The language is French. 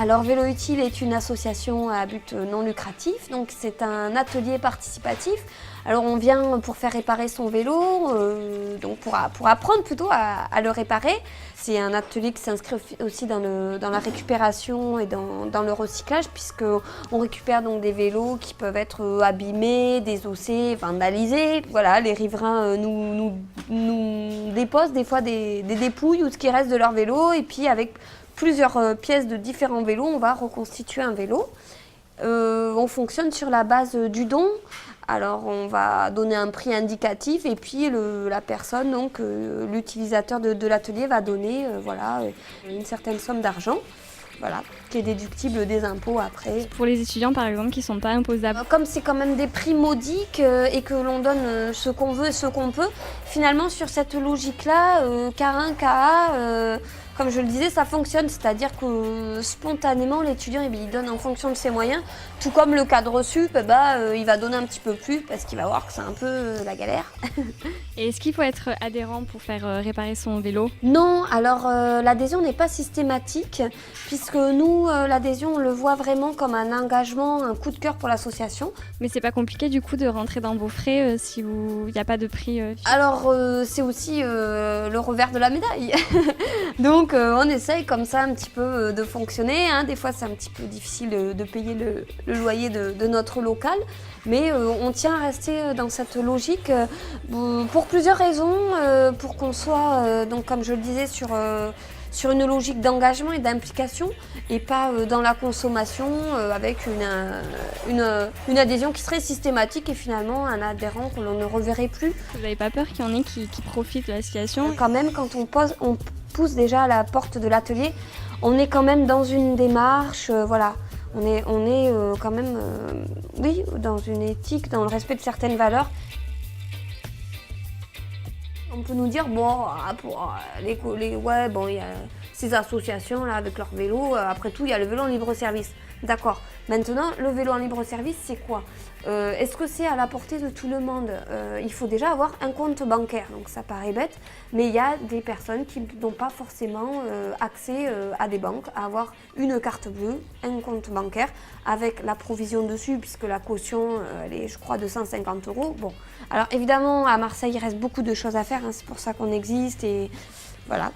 Alors Vélo Utile est une association à but non lucratif, donc c'est un atelier participatif. Alors on vient pour faire réparer son vélo, donc pour apprendre plutôt à le réparer. C'est un atelier qui s'inscrit aussi dans la récupération et dans le recyclage, puisqu'on récupère donc des vélos qui peuvent être abîmés, désossés, vandalisés. Voilà, les riverains nous déposent des fois des dépouilles ou ce qui reste de leur vélo, et puis avec plusieurs pièces de différents vélos, on va reconstituer un vélo. On fonctionne sur la base du don. Alors on va donner un prix indicatif et puis la personne, donc l'utilisateur de l'atelier va donner une certaine somme d'argent, voilà, qui est déductible des impôts après. Pour les étudiants par exemple qui ne sont pas imposables. Comme c'est quand même des prix modiques et que l'on donne ce qu'on veut et ce qu'on peut, finalement sur cette logique-là, K1, KA, comme je le disais, ça fonctionne, c'est-à-dire que spontanément l'étudiant il donne en fonction de ses moyens, tout comme le cadre sup, il va donner un petit peu plus parce qu'il va voir que c'est un peu la galère. Et est-ce qu'il faut être adhérent pour faire réparer son vélo? Non, alors l'adhésion n'est pas systématique, puisque nous, l'adhésion, on le voit vraiment comme un engagement, un coup de cœur pour l'association. Mais c'est pas compliqué du coup de rentrer dans vos frais si il n'y a pas de prix fixe? Alors c'est aussi le revers de la médaille. Donc on essaye comme ça un petit peu de fonctionner, hein. Des fois c'est un petit peu difficile de payer le loyer de notre local, mais on tient à rester dans cette logique pour plusieurs raisons, pour qu'on soit, donc comme je le disais, sur une logique d'engagement et d'implication et pas dans la consommation avec une adhésion qui serait systématique et finalement un adhérent que l'on ne reverrait plus. Vous n'avez pas peur qu'il y en ait qui profitent de la situation? Quand même, quand on pousse déjà à la porte de l'atelier, on est quand même dans une démarche, voilà. On est quand même, oui, dans une éthique, dans le respect de certaines valeurs. On peut nous dire, bon, il y a ces associations-là avec leur vélo, après tout, il y a le vélo en libre-service. D'accord. Maintenant, le vélo en libre-service, c'est quoi? Est-ce que c'est à la portée de tout le monde? Il faut déjà avoir un compte bancaire, donc ça paraît bête, mais il y a des personnes qui n'ont pas forcément accès à des banques, à avoir une carte bleue, un compte bancaire, avec la provision dessus, puisque la caution, elle est, je crois, de 150 €. Bon, alors évidemment, à Marseille, il reste beaucoup de choses à faire, hein, c'est pour ça qu'on existe, et voilà.